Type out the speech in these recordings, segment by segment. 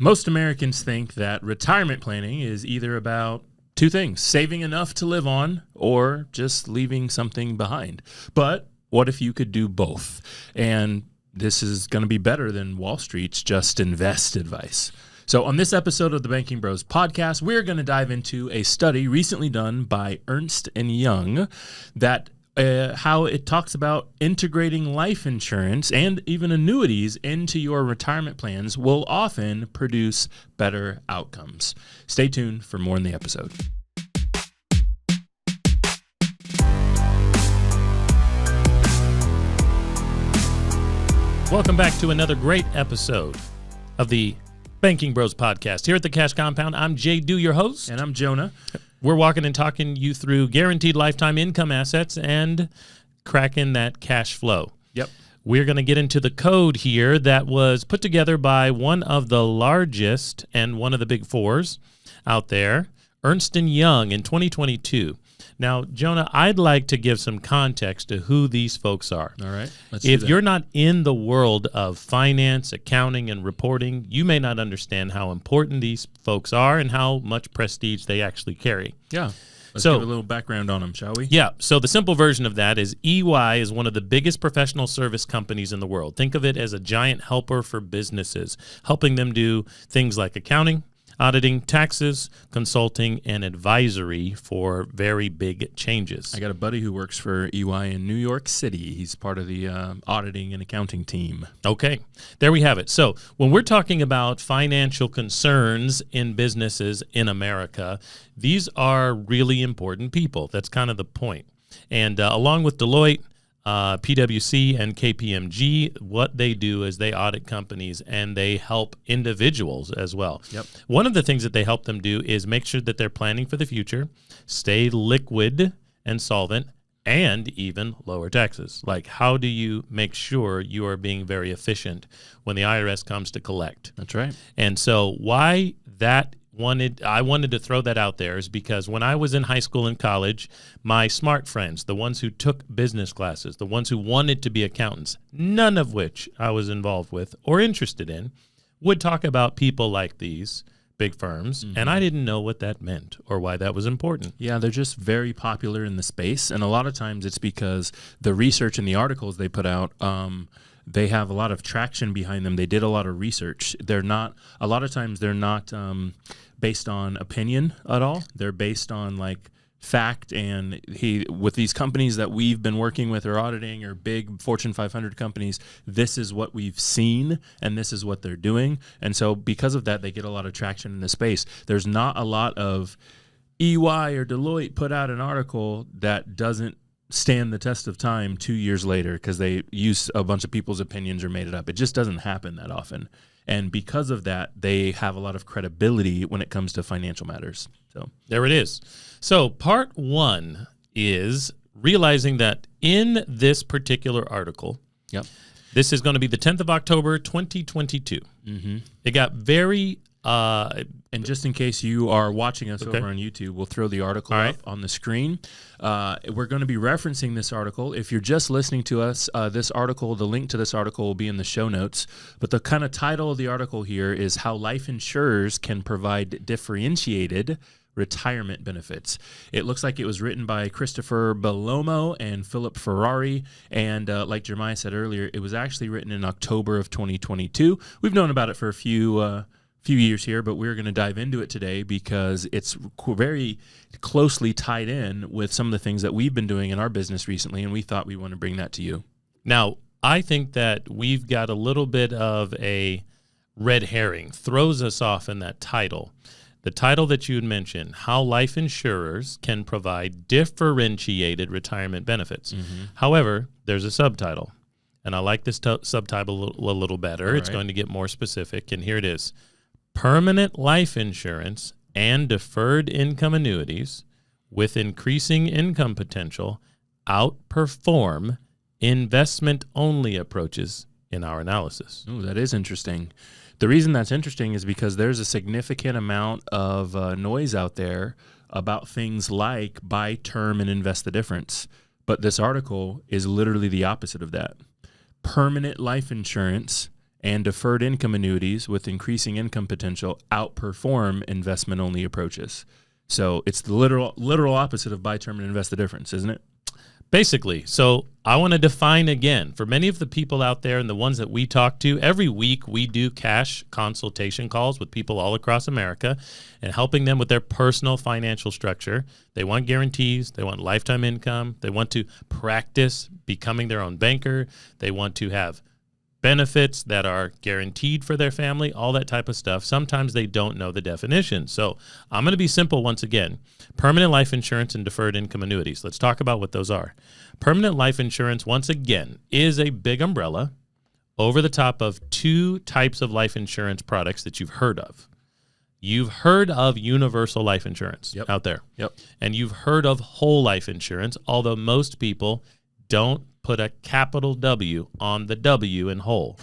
Most Americans think that retirement planning is either about two things: saving enough to live on or just leaving something behind. But what if you could do both? And this is going to be better than Wall Street's just invest advice. So on this episode of the Banking Bros podcast, we're going to dive into a study recently done by Ernst Young that how it talks about integrating life insurance and even annuities into your retirement plans will often produce better outcomes. Stay tuned for more in the episode. Welcome back to another great episode of the Banking Bros podcast. Here at the Cash Compound, I'm Jay Do, your host. And I'm Jonah. We're walking and talking you through guaranteed lifetime income assets and cracking that cash flow. Yep. We're going to get into the code here that was put together by one of the largest and one of the big fours out there, Ernst Young, in 2022. Now, Jonah, I'd like to give some context to who these folks are. All right. If you're not in the world of finance, accounting, and reporting, you may not understand how important these folks are and how much prestige they actually carry. Yeah. Let's give a little background on them, shall we? Yeah. So the simple version of that is EY is one of the biggest professional service companies in the world. Think of it as a giant helper for businesses, helping them do things like accounting, auditing, taxes, consulting, and advisory for very big changes. I got a buddy who works for EY in New York City. He's part of the auditing and accounting team. Okay, there we have it. So when we're talking about financial concerns in businesses in America, these are really important people. That's kind of the point. And along with Deloitte, PwC and KPMG, what they do is they audit companies and they help individuals as well. Yep. One of the things that they help them do is make sure that they're planning for the future, stay liquid and solvent, and even lower taxes. Like, how do you make sure you are being very efficient when the IRS comes to collect? That's right. And so why I wanted to throw that out there is because when I was in high school and college, my smart friends, the ones who took business classes, the ones who wanted to be accountants, none of which I was involved with or interested in, would talk about people like these big firms, and I didn't know what that meant or why that was important. Yeah, they're just very popular in the space, and a lot of times it's because the research and the articles they put out, they have a lot of traction behind them. They did a lot of research. A lot of times they're not based on opinion at all. They're based on like fact, and with these companies that we've been working with or auditing or big Fortune 500 companies, this is what we've seen and this is what they're doing. And so because of that, they get a lot of traction in the space. There's not a lot of EY or Deloitte put out an article that doesn't stand the test of time 2 years later because they use a bunch of people's opinions or made it up. It just doesn't happen that often. And because of that, they have a lot of credibility when it comes to financial matters. So there it is. So part one is realizing that in this particular article, yep, this is going to be the 10th of October, 2022. It got very... and just in case you are watching us over on YouTube, we'll throw the article up on the screen. We're going to be referencing this article. If you're just listening to us, this article, the link to this article will be in the show notes. But the kind of title of the article here is How Life Insurers Can Provide Differentiated Retirement Benefits. It looks like it was written by Christopher Bellomo and Philip Ferrari. And like Jeremiah said earlier, it was actually written in October of 2022. We've known about it for a few years here, but we're going to dive into it today because it's very closely tied in with some of the things that we've been doing in our business recently, and we thought we want to bring that to you. Now, I think that we've got a little bit of a red herring, throws us off in that title. The title that you had mentioned, How Life Insurers Can Provide Differentiated Retirement Benefits. However, there's a subtitle, and I like this subtitle a little better. It's going to get more specific, and here it is. Permanent life insurance and deferred income annuities with increasing income potential outperform investment-only approaches in our analysis. Ooh, that is interesting. The reason that's interesting is because there's a significant amount of noise out there about things like buy term and invest the difference. But this article is literally the opposite of that. Permanent life insurance and deferred income annuities with increasing income potential outperform investment-only approaches. So it's the literal opposite of buy term and invest the difference, isn't it? Basically. So I want to define again, for many of the people out there and the ones that we talk to, every week we do cash consultation calls with people all across America and helping them with their personal financial structure. They want guarantees. They want lifetime income. They want to practice becoming their own banker. They want to have benefits that are guaranteed for their family, all that type of stuff. Sometimes they don't know the definition. So I'm going to be simple once again. Permanent life insurance and deferred income annuities. Let's talk about what those are. Permanent life insurance, once again, is a big umbrella over the top of two types of life insurance products that you've heard of. You've heard of universal life insurance out there. Yep. And you've heard of whole life insurance, although most people don't put a capital W on the W in whole.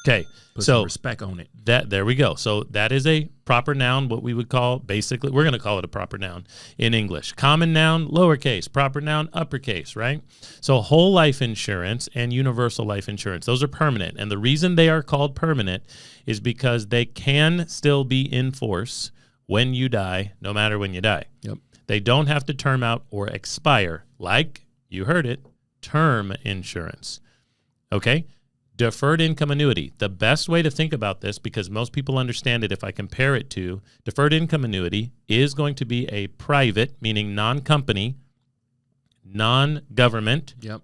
Okay, Put so some respect on it. there we go. So that is a proper noun, what we would call, basically, we're going to call it a proper noun in English. Common noun, lowercase. Proper noun, uppercase, right? So whole life insurance and universal life insurance, those are permanent. And the reason they are called permanent is because they can still be in force when you die, no matter when you die. Yep. They don't have to term out or expire, like, you heard it, term insurance. Okay? Deferred income annuity. The best way to think about this, because most people understand it if I compare it to, deferred income annuity is going to be a private, meaning non-company, non-government. Yep.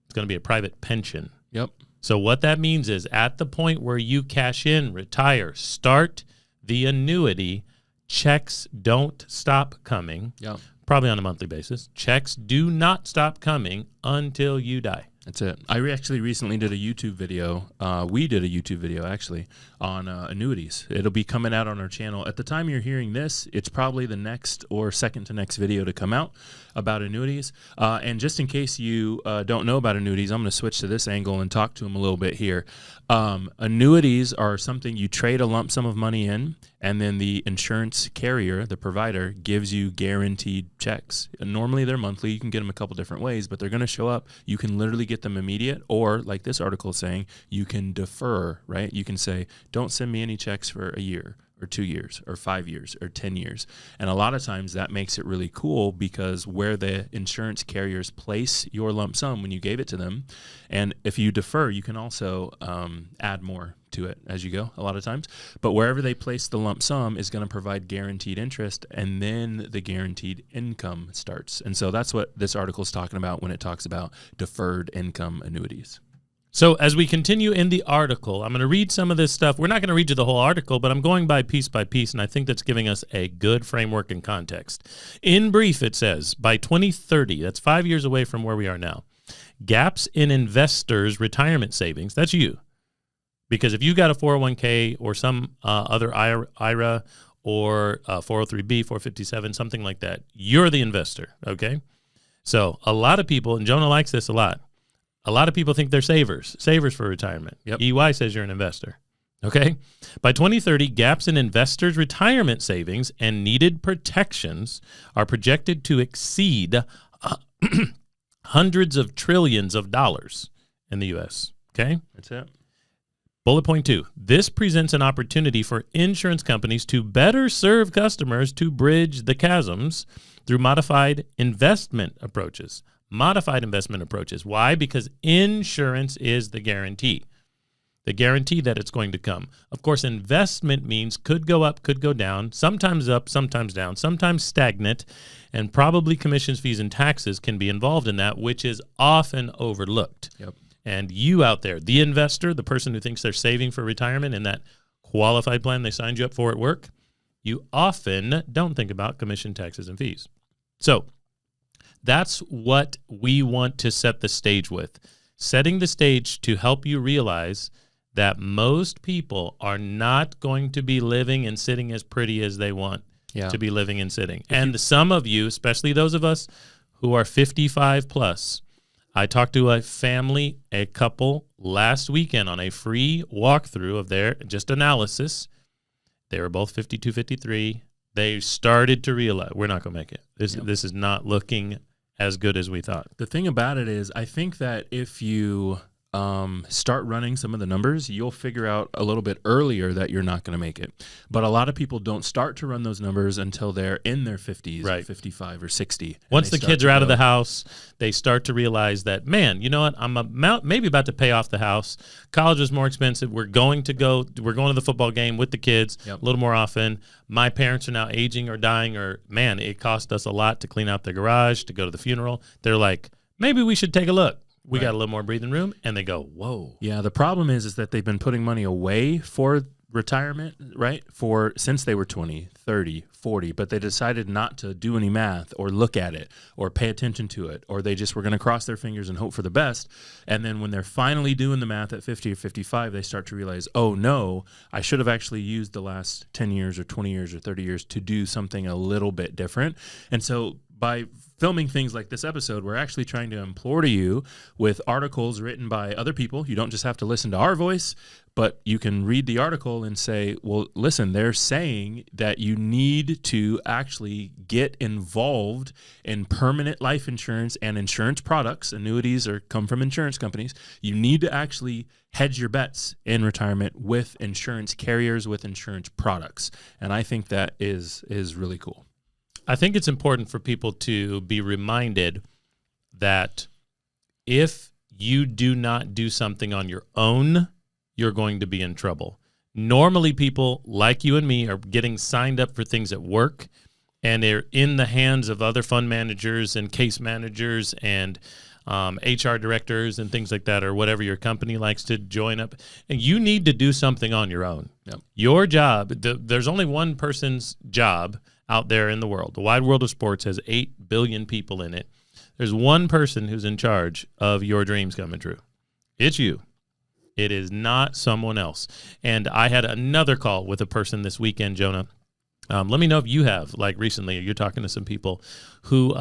It's going to be a private pension. Yep. So what that means is at the point where you cash in, retire, start the annuity, checks don't stop coming. Yep. Probably on a monthly basis. Checks do not stop coming until you die. That's it. I actually recently did a YouTube video. We did a YouTube video, actually, on annuities. It'll be coming out on our channel. At the time you're hearing this, it's probably the next or second to next video to come out about annuities. And just in case you don't know about annuities, I'm going to switch to this angle and talk to them a little bit here. Annuities are something you trade a lump sum of money in, and then the insurance carrier, the provider, gives you guaranteed checks. And normally they're monthly. You can get them a couple different ways, but they're going to show up. You can literally get them immediate, or like this article is saying, you can defer, right? You can say, don't send me any checks for a year or 2 years or 5 years or 10 years. And a lot of times that makes it really cool because where the insurance carriers place your lump sum when you gave it to them, and if you defer, you can also add more to it as you go a lot of times. But wherever they place the lump sum is going to provide guaranteed interest, and then the guaranteed income starts. And so that's what this article is talking about when it talks about deferred income annuities. So as we continue in the article, I'm going to read some of this stuff. We're not going to read you the whole article, but I'm going by piece, and I think that's giving us a good framework and context. In brief, it says, by 2030, that's 5 years away from where we are now, gaps in investors' retirement savings, that's you. Because if you got a 401k or some other IRA or 403b, 457, something like that, you're the investor, okay? So a lot of people, and Jonah likes this a lot of people think they're savers for retirement. Yep. EY says you're an investor, okay? By 2030, gaps in investors' retirement savings and needed protections are projected to exceed hundreds of trillions of dollars in the U.S., okay? That's it. Bullet point 2, this presents an opportunity for insurance companies to better serve customers to bridge the chasms through modified investment approaches. Why? Because insurance is the guarantee that it's going to come. Of course, investment means could go up, could go down, sometimes up, sometimes down, sometimes stagnant, and probably commissions, fees, and taxes can be involved in that, which is often overlooked. Yep. And you out there, the investor, the person who thinks they're saving for retirement in that qualified plan they signed you up for at work, you often don't think about commission, taxes, and fees. So that's what we want to set the stage with. Setting the stage to help you realize that most people are not going to be living and sitting as pretty as they want to be living and sitting. And some of you, especially those of us who are 55 plus, I talked to a couple last weekend on a free walkthrough of their just analysis. They were both 52, 53. They started to realize we're not going to make it. This is not looking as good as we thought. The thing about it is, I think that if you start running some of the numbers, you'll figure out a little bit earlier that you're not going to make it. But a lot of people don't start to run those numbers until they're in their 50s, Right. or 55 or 60. Once the kids are out of the house, they start to realize that, man, you know what? I'm maybe about to pay off the house. College is more expensive. We're going to the football game with the kids a little more often. My parents are now aging or dying, or, man, it cost us a lot to clean out the garage, to go to the funeral. They're like, maybe we should take a look. We got a little more breathing room, and they go, whoa. Yeah, the problem is that they've been putting money away for retirement, right, since they were 20, 30, 40, but they decided not to do any math or look at it or pay attention to it, or they just were going to cross their fingers and hope for the best. And then when they're finally doing the math at 50 or 55, they start to realize, oh, no, I should have actually used the last 10 years or 20 years or 30 years to do something a little bit different. And so by filming things like this episode, we're actually trying to implore to you with articles written by other people. You don't just have to listen to our voice, but you can read the article and say, well, listen, they're saying that you need to actually get involved in permanent life insurance and insurance products. Annuities come from insurance companies. You need to actually hedge your bets in retirement with insurance carriers, with insurance products. And I think that is really cool. I think it's important for people to be reminded that if you do not do something on your own, you're going to be in trouble. Normally, people like you and me are getting signed up for things at work, and they're in the hands of other fund managers and case managers and HR directors and things like that, or whatever your company likes to join up. And you need to do something on your own. Yep. Your job, there's only one person's job out there in the world. The wide world of sports has 8 billion people in it. There's one person who's in charge of your dreams coming true. It's you. It is not someone else. And I had another call with a person this weekend, Jonah. Let me know if you have, like recently, you're talking to some people who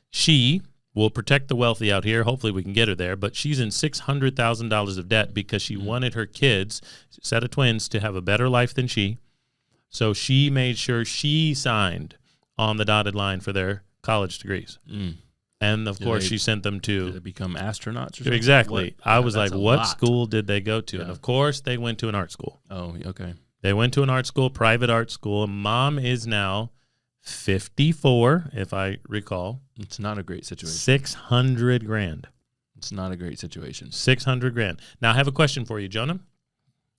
she will protect the wealthy out here. Hopefully we can get her there. But she's in $600,000 of debt because she wanted her kids, set of twins, to have a better life than she. So she made sure she signed on the dotted line for their college degrees. And, of course, she sent them to... Did they become astronauts or something? Exactly. I was like, what lot. School did they go to? Yeah. And, of course, they went to an art school. Oh, okay. They went to an art school, private art school. Mom is now 54, if I recall. It's not a great situation. $600,000. It's not a great situation. $600,000. Now, I have a question for you, Jonah.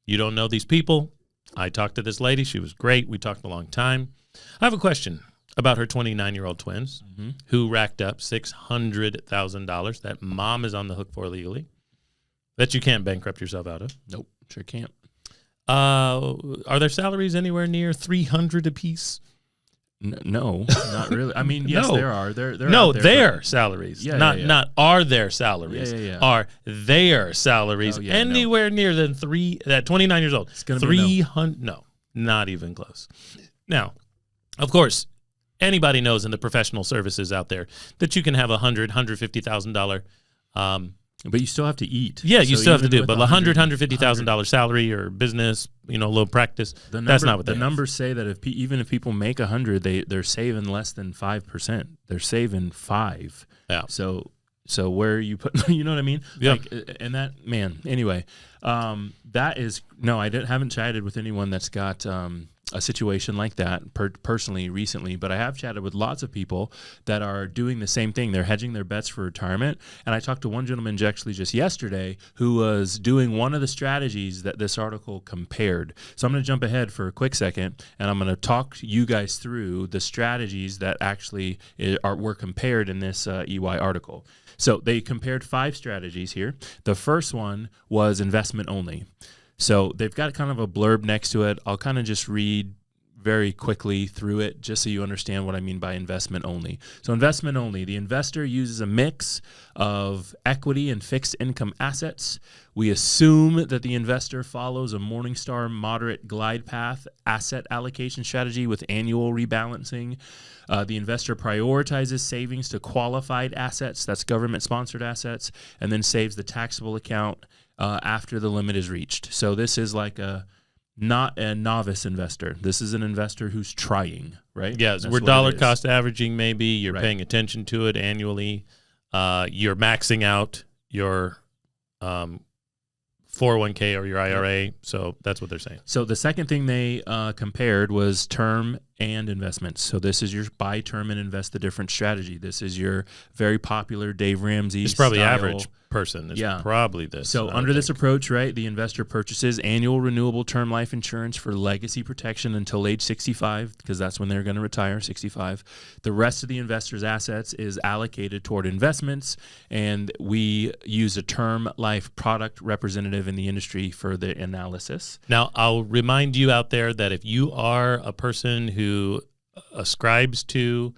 You don't know these people. I talked to this lady. She was great. We talked a long time. I have a question about her 29-year-old twins who racked up $600,000 that mom is on the hook for legally, that you can't bankrupt yourself out of. Nope, sure can't. Are their salaries anywhere near $300 apiece? No, not really. I mean, yes, No. there are. They're No, out there, their salaries. Yeah, not yeah. not are their salaries. Yeah. Are their salaries Oh, yeah, anywhere near than 29 years old? It's gonna be no. 300. No, not even close. Now, of course, anybody knows in the professional services out there that you can have $150,000. But you still have to eat. Yeah, you So still have to even do it. with But $150,000 salary or business, low practice, that's not what the they have. numbers say that even if people make 100, they're saving less than 5%. They're saving 5. Yeah. So where are you putting? You know what I mean? Yeah. Like, and that, man. Anyway, that is no. Haven't chatted with anyone that's got a situation like that personally recently, but I have chatted with lots of people that are doing the same thing. They're hedging their bets for retirement. And I talked to one gentleman actually just yesterday who was doing one of the strategies that this article compared. So I'm going to jump ahead for a quick second, and I'm going to talk you guys through the strategies that actually were compared in this EY article. So they compared 5 strategies here. The first one was investment only. So they've got kind of a blurb next to it. I'll kind of just read very quickly through it just so you understand what I mean by investment only. So investment only, the investor uses a mix of equity and fixed income assets. We assume that the investor follows a Morningstar moderate glide path asset allocation strategy with annual rebalancing. The investor prioritizes savings to qualified assets, that's government-sponsored assets, and then saves the taxable account after the limit is reached. So this is like not a novice investor. This is an investor who's trying, right? Yeah, we're dollar cost averaging maybe. You're Right. paying attention to it annually. You're maxing out your 401k or your IRA. So that's what they're saying. So the second thing they compared was term and investments. So this is your buy term and invest the different strategy. This is your very popular Dave Ramsey It's probably style. average person is probably this. So under this approach, right, the investor purchases annual renewable term life insurance for legacy protection until age 65, because that's when they're going to retire, 65. The rest of the investor's assets is allocated toward investments, and we use a term life product representative in the industry for the analysis. Now, I'll remind you out there that if you are a person who ascribes to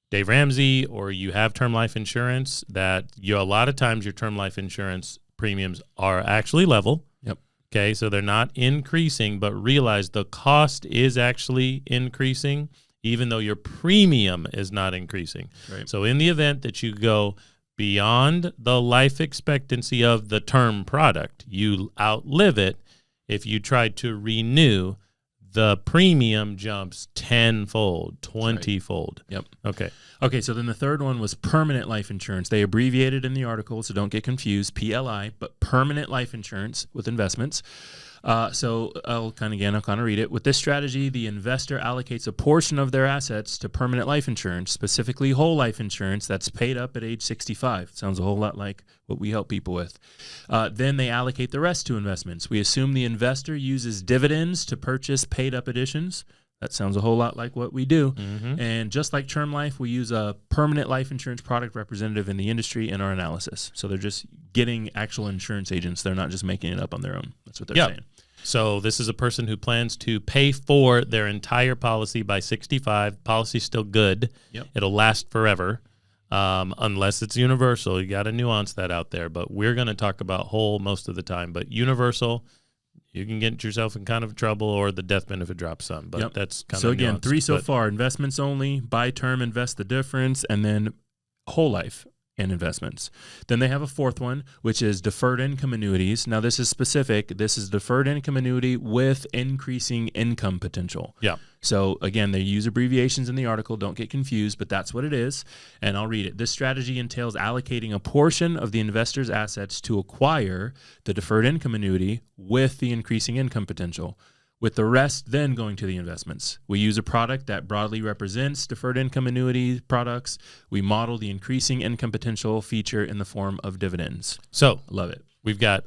Dave Ramsey or you have term life insurance, that a lot of times your term life insurance premiums are actually level. Yep. Okay, so they're not increasing, but realize the cost is actually increasing, even though your premium is not increasing. Right. So in the event that you go beyond the life expectancy of the term product, you outlive it, if you try to renew, the premium jumps 10-fold, 20-fold. Yep. Okay, so then the third one was permanent life insurance. They abbreviated in the article, so don't get confused, PLI, but permanent life insurance with investments. So I'll kind of read it. With this strategy, the investor allocates a portion of their assets to permanent life insurance, specifically whole life insurance that's paid up at age 65. Sounds a whole lot like what we help people with. Then they allocate the rest to investments. We assume the investor uses dividends to purchase paid up additions. That sounds a whole lot like what we do. Mm-hmm. And just like term life, we use a permanent life insurance product representative in the industry in our analysis. So they're just getting actual insurance agents. They're not just making it up on their own. That's what they're saying. So this is a person who plans to pay for their entire policy by 65. Policy's still good. Yep. It'll last forever, unless it's universal. You got to nuance that out there. But we're going to talk about whole most of the time. But universal, you can get yourself in kind of trouble, or the death benefit drops some. But that's kind of so again, nuanced. 3 so far: investments only, buy term, invest the difference, and then whole life and investments. Then they have a fourth one, which is deferred income annuities. Now this is specific. This is deferred income annuity with increasing income potential. Yeah. So again, they use abbreviations in the article. Don't get confused, but that's what it is. And I'll read it. This strategy entails allocating a portion of the investor's assets to acquire the deferred income annuity with the increasing income potential, with the rest then going to the investments. We use a product that broadly represents deferred income annuity products. We model the increasing income potential feature in the form of dividends. So Love it. we've got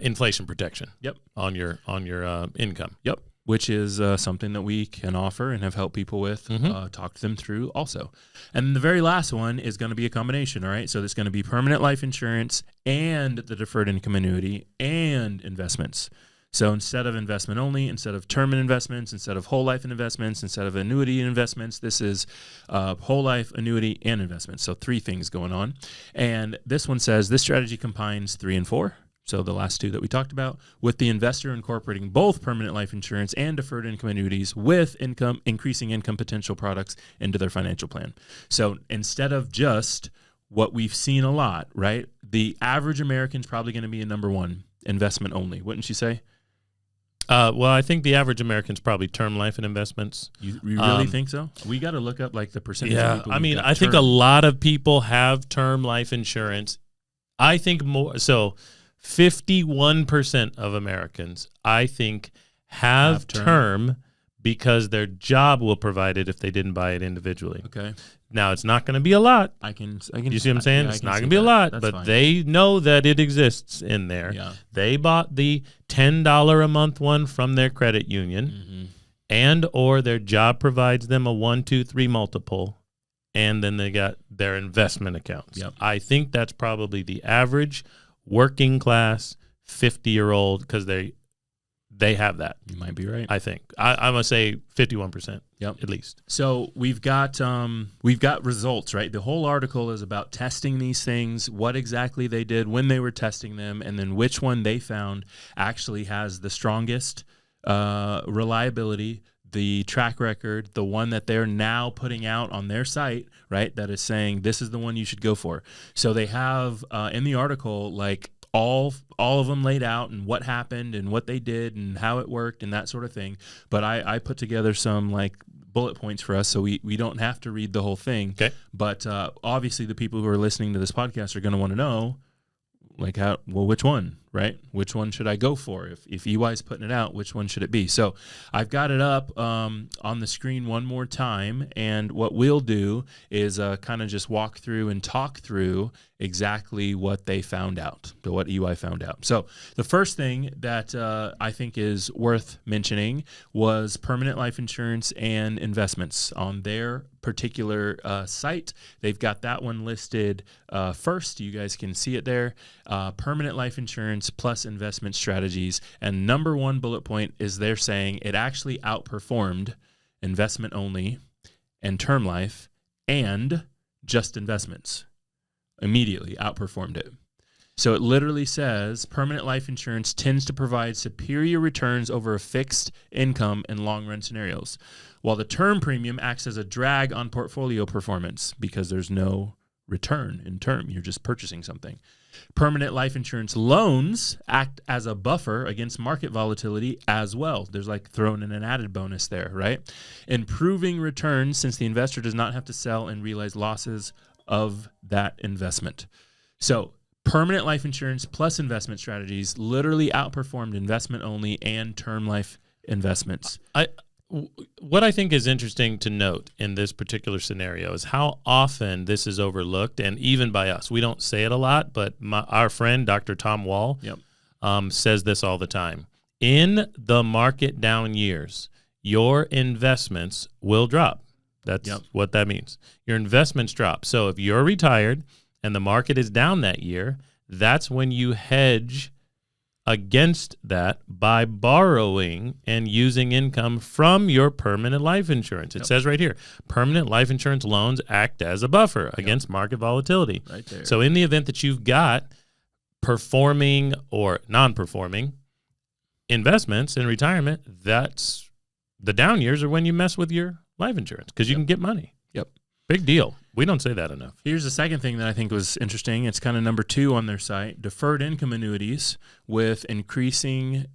inflation protection. Yep. On your income. Yep. Which is something that we can offer and have helped people with, talk to them through also. And the very last one is going to be a combination, all right? So it's going to be permanent life insurance and the deferred income annuity and investments. So instead of investment only, instead of term and investments, instead of whole life and investments, instead of annuity and investments, this is whole life, annuity, and investments. So 3 things going on. And this one says this strategy combines 3 and 4. So the last 2 that we talked about, with the investor incorporating both permanent life insurance and deferred income annuities with increasing income potential products into their financial plan. So instead of just what we've seen a lot, right? The average American's probably going to be a number 1, investment only, wouldn't you say? Well, I think the average American's probably term life and investments. You really think so? We got to look up like the percentage. Yeah, of people I mean, got I think term. a lot of people have term life insurance. I think more so. 51% of Americans, I think, have term because their job will provide it if they didn't buy it individually. Okay. Now, it's not going to be a lot. I can. You see what I'm saying? Yeah, it's not going to be a lot, That's but fine. they know that it exists in there. Yeah. They bought the $10 a month one from their credit union, and or their job provides them a 1, 2, 3 multiple, and then they got their investment accounts. Yep. I think that's probably the average working class 50-year-old, because they have that. You might be right. I think I'm gonna say 51%. Yep. At least. So we've got results, right? The whole article is about testing these things, what exactly they did when they were testing them, and then which one they found actually has the strongest reliability, the track record, the one that they're now putting out on their site, right, that is saying this is the one you should go for. So they have in the article like all of them laid out and what happened and what they did and how it worked and that sort of thing. But I put together some like bullet points for us so we don't have to read the whole thing. Okay. But obviously the people who are listening to this podcast are going to want to know, like how, well, which one, right? Which one should I go for? If EY's putting it out, which one should it be? So I've got it up on the screen one more time. And what we'll do is kind of just walk through and talk through exactly what they found out, what EY found out. So the first thing that I think is worth mentioning was permanent life insurance and investments on their particular site. They've got that one listed first. You guys can see it there. Permanent life insurance plus investment strategies. And number one bullet point is they're saying it actually outperformed investment only and term life and just investments. Immediately outperformed it. So it literally says permanent life insurance tends to provide superior returns over a fixed income in long run scenarios, while the term premium acts as a drag on portfolio performance because there's no return in term. You're just purchasing something. Permanent life insurance loans act as a buffer against market volatility as well. There's like thrown in an added bonus there, right? Improving returns since the investor does not have to sell and realize losses of that investment. So permanent life insurance plus investment strategies literally outperformed investment only and term life investments. What I think is interesting to note in this particular scenario is how often this is overlooked, and even by us. We don't say it a lot, but our friend, Dr. Tom Wall, says this all the time. In the market down years, your investments will drop. That's what that means. Your investments drop. So if you're retired and the market is down that year, that's when you hedge against that by borrowing and using income from your permanent life insurance. It says right here, permanent life insurance loans act as a buffer against market volatility. Right there. So in the event that you've got performing or non-performing investments in retirement, that's the down years are when you mess with your life insurance because you can get money. Yep. Big deal. We don't say that enough. Here's the second thing that I think was interesting. It's kind of number 2 on their site. Deferred income annuities with increasing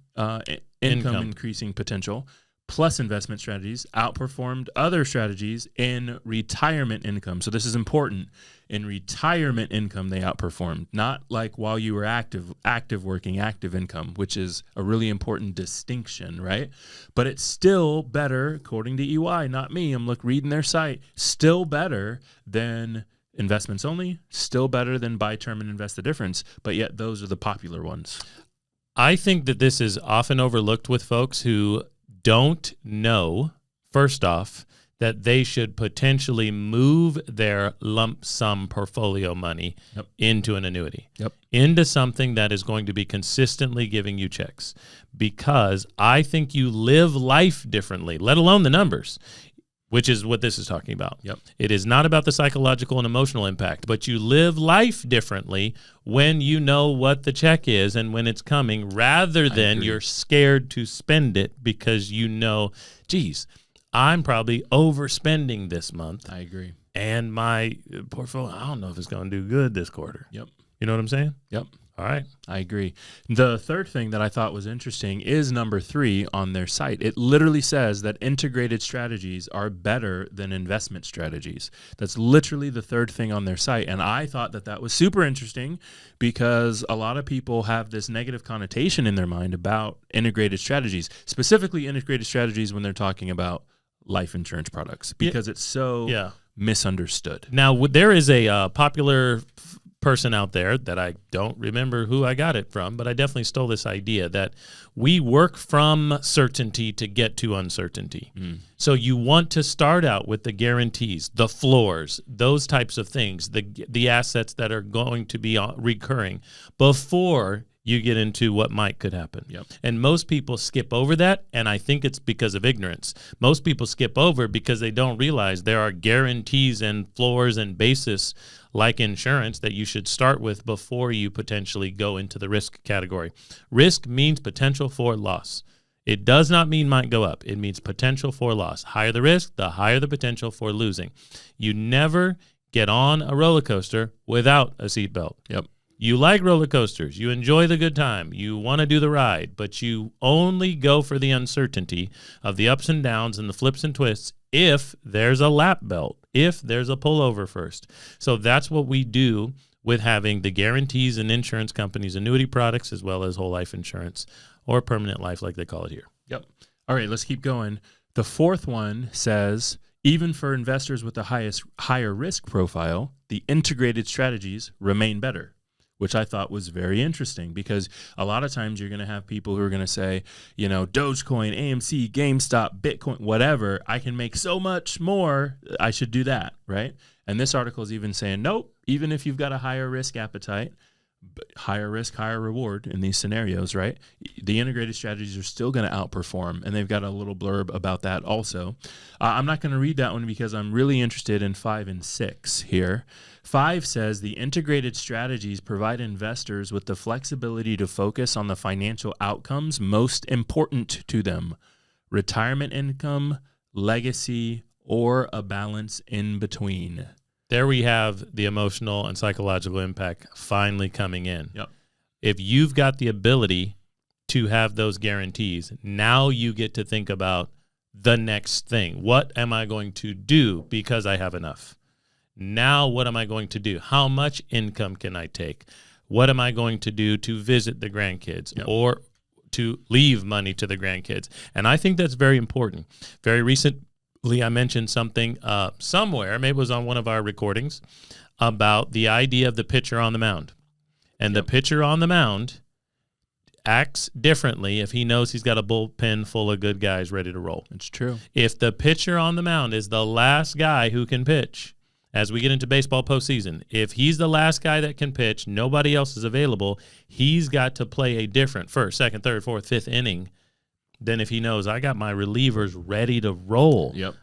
income increasing potential plus investment strategies outperformed other strategies in retirement income. So this is important. In retirement income, they outperformed, not like while you were active working, active income, which is a really important distinction, right? But it's still better, according to EY, not me. I'm reading their site, still better than investments only, still better than buy term and invest the difference. But yet those are the popular ones. I think that this is often overlooked with folks who don't know, first off, that they should potentially move their lump sum portfolio money into an annuity, into something that is going to be consistently giving you checks. Because I think you live life differently, let alone the numbers, which is what this is talking about. It is not about the psychological and emotional impact, but you live life differently when you know what the check is and when it's coming, rather than you're scared to spend it because you know, geez, I'm probably overspending this month. I agree. And my portfolio, I don't know if it's going to do good this quarter. You know what I'm saying? All right. I agree. The third thing that I thought was interesting is number 3 on their site. It literally says that integrated strategies are better than investment strategies. That's literally the third thing on their site. And I thought that that was super interesting because a lot of people have this negative connotation in their mind about integrated strategies, specifically integrated strategies when they're talking about life insurance products, because it's so misunderstood. Now, there is a popular person out there that I don't remember who I got it from, but I definitely stole this idea that we work from certainty to get to uncertainty. So you want to start out with the guarantees, the floors, those types of things, the assets that are going to be recurring before you get into what could happen. And most people skip over that, and I think it's because of ignorance. Most people skip over because they don't realize there are guarantees and floors and basis like insurance that you should start with before you potentially go into the risk category. Risk means potential for loss. It does not mean might go up. It means potential for loss. Higher the risk, the higher the potential for losing. You never get on a roller coaster without a seatbelt. You like roller coasters. You enjoy the good time. You want to do the ride, but you only go for the uncertainty of the ups and downs and the flips and twists if there's a lap belt, if there's a pullover first. So that's what we do with having the guarantees in insurance companies' annuity products as well as whole life insurance or permanent life like they call it here. Yep. All right, let's keep going. The fourth one says, even for investors with the higher risk profile, the integrated strategies remain better, which I thought was very interesting because a lot of times you're going to have people who are going to say, Dogecoin, AMC, GameStop, Bitcoin, whatever, I can make so much more, I should do that, right? And this article is even saying, nope, even if you've got a higher risk appetite, higher risk, higher reward in these scenarios, right? The integrated strategies are still going to outperform, and they've got a little blurb about that also. I'm not going to read that one because I'm really interested in 5 and 6 here. 5 says the integrated strategies provide investors with the flexibility to focus on the financial outcomes most important to them: retirement income, legacy, or a balance in between. There we have the emotional and psychological impact finally coming in. Yep. If you've got the ability to have those guarantees, now you get to think about the next thing. What am I going to do because I have enough? Now what am I going to do? How much income can I take? What am I going to do to visit the grandkids or to leave money to the grandkids? And I think that's very important. Very recently, I mentioned something somewhere, maybe it was on one of our recordings, about the idea of the pitcher on the mound. And the pitcher on the mound acts differently if he knows he's got a bullpen full of good guys ready to roll. It's true. If the pitcher on the mound is the last guy who can pitch, as we get into baseball postseason, if he's the last guy that can pitch, nobody else is available, he's got to play a different first, second, third, fourth, fifth inning than if he knows I got my relievers ready to roll. Yep.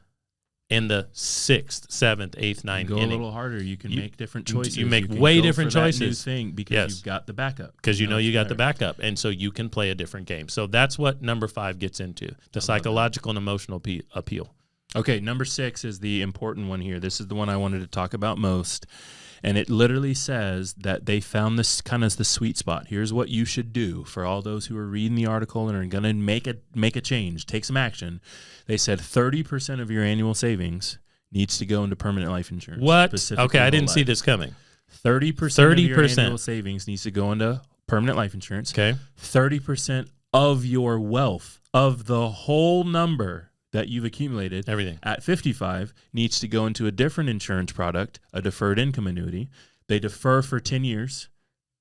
In the 6th, 7th, 8th, 9th Go inning. a little harder. You can make different choices. You make can way go different for that choices. new thing because you've got the backup. Because you know you got the backup, and so you can play a different game. So that's what number 5 gets into, the psychological and emotional appeal. Okay, number 6 is the important one here. This is the one I wanted to talk about most. And it literally says that they found this kind of the sweet spot. Here's what you should do for all those who are reading the article and are going to make a change, take some action. They said 30% of your annual savings needs to go into permanent life insurance. What? Okay, I didn't see this coming. 30% of your annual savings needs to go into permanent life insurance. Okay. 30% of your wealth, of the whole number that you've accumulated, everything at 55 needs to go into a different insurance product, a deferred income annuity. They defer for 10 years,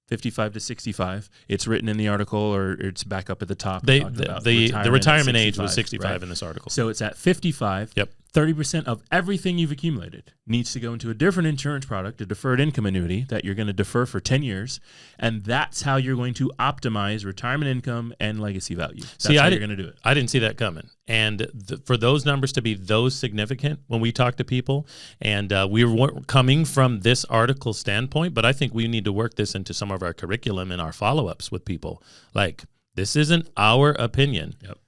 55 to 65. It's written in the article, or it's back up at the top. The retirement age was 65 right? in this article. So it's at 55. Yep. 30% of everything you've accumulated needs to go into a different insurance product, a deferred income annuity that you're going to defer for 10 years. And that's how you're going to optimize retirement income and legacy value. That's how you're going to do it. I didn't see that coming. And for those numbers to be those significant when we talk to people, and we were coming from this article standpoint, but I think we need to work this into some of our curriculum and our follow-ups with people. Like, this isn't our opinion. Yep.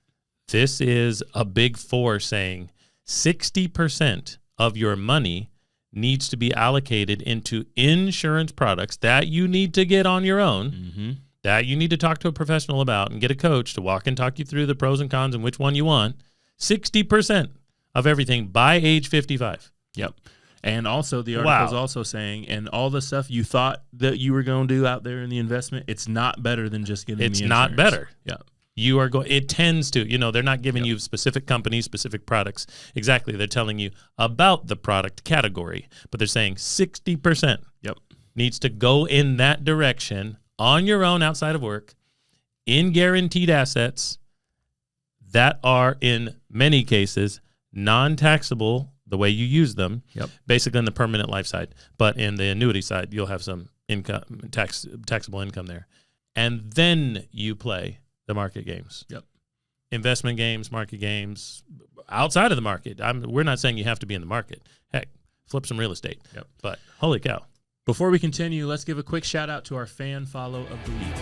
This is a big 4 saying 60% of your money needs to be allocated into insurance products that you need to get on your own, that you need to talk to a professional about and get a coach to walk and talk you through the pros and cons and which one you want. 60% of everything by age 55. Yep. And also the article is also saying, and all the stuff you thought that you were going to do out there in the investment, it's not better than just getting the insurance. It's not better. Yeah. You are going. It tends to, they're not giving you specific companies, specific products. Exactly. They're telling you about the product category, but they're saying 60% needs to go in that direction on your own outside of work in guaranteed assets that are in many cases non-taxable the way you use them, basically on the permanent life side. But in the annuity side, you'll have some income, taxable income there. And then you play the market games. Investment games, market games, outside of the market. We're not saying you have to be in the market. Heck, flip some real estate. But holy cow. Before we continue, let's give a quick shout out to our fan follow of the week.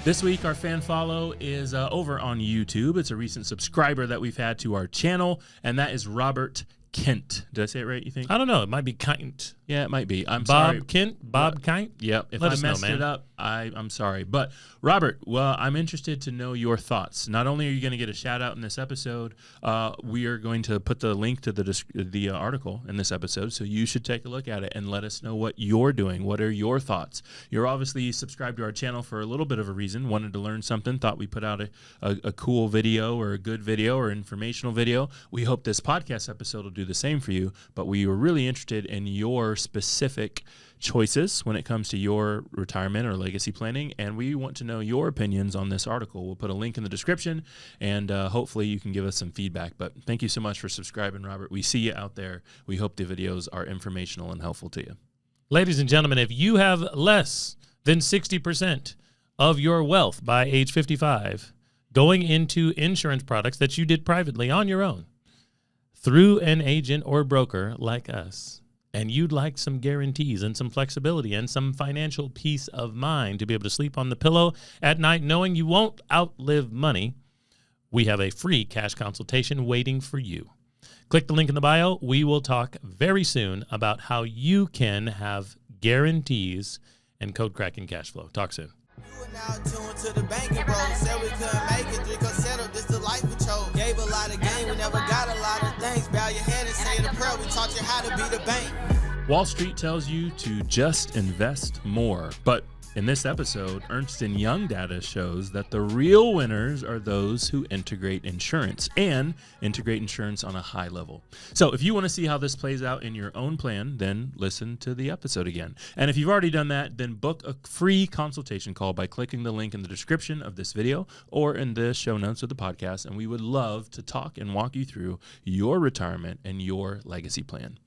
This week, our fan follow is over on YouTube. It's a recent subscriber that we've had to our channel, and that is Robert Kindt. Did I say it right, you think? I don't know. It might be Kindt. Yeah, it might be. I'm Bob sorry. Kindt? Bob Kindt? Yep. If Let I us know, messed man. it up, I'm sorry. But Robert, well, I'm interested to know your thoughts. Not only are you going to get a shout out in this episode, we are going to put the link to the article in this episode, so you should take a look at it and let us know what you're doing. What are your thoughts? You're obviously subscribed to our channel for a little bit of a reason. Wanted to learn something. Thought we put out a cool video or a good video or informational video. We hope this podcast episode will do the same for you. But we were really interested in your specific choices when it comes to your retirement or legacy planning, and we want to know your opinions on this article. We'll put a link in the description, and hopefully you can give us some feedback. But thank you so much for subscribing, Robert. We see you out there. We hope the videos are informational and helpful to you. Ladies and gentlemen, if you have less than 60% of your wealth by age 55 going into insurance products that you did privately on your own through an agent or broker like us, and you'd like some guarantees and some flexibility and some financial peace of mind to be able to sleep on the pillow at night knowing you won't outlive money, we have a free cash consultation waiting for you. Click the link in the bio. We will talk very soon about how you can have guarantees and code cracking cash flow. Talk soon. You are now tuned to the banking bro. Said we couldn't make it, drink or settle, this the life we chose. Gave a lot of game, we never got a lot of things. Bow your head and say the prayer, we taught you how to be the bank. Wall Street tells you to just invest more, but in this episode, Ernst Young data shows that the real winners are those who integrate insurance and integrate insurance on a high level. So if you want to see how this plays out in your own plan, then listen to the episode again. And if you've already done that, then book a free consultation call by clicking the link in the description of this video or in the show notes of the podcast. And we would love to talk and walk you through your retirement and your legacy plan.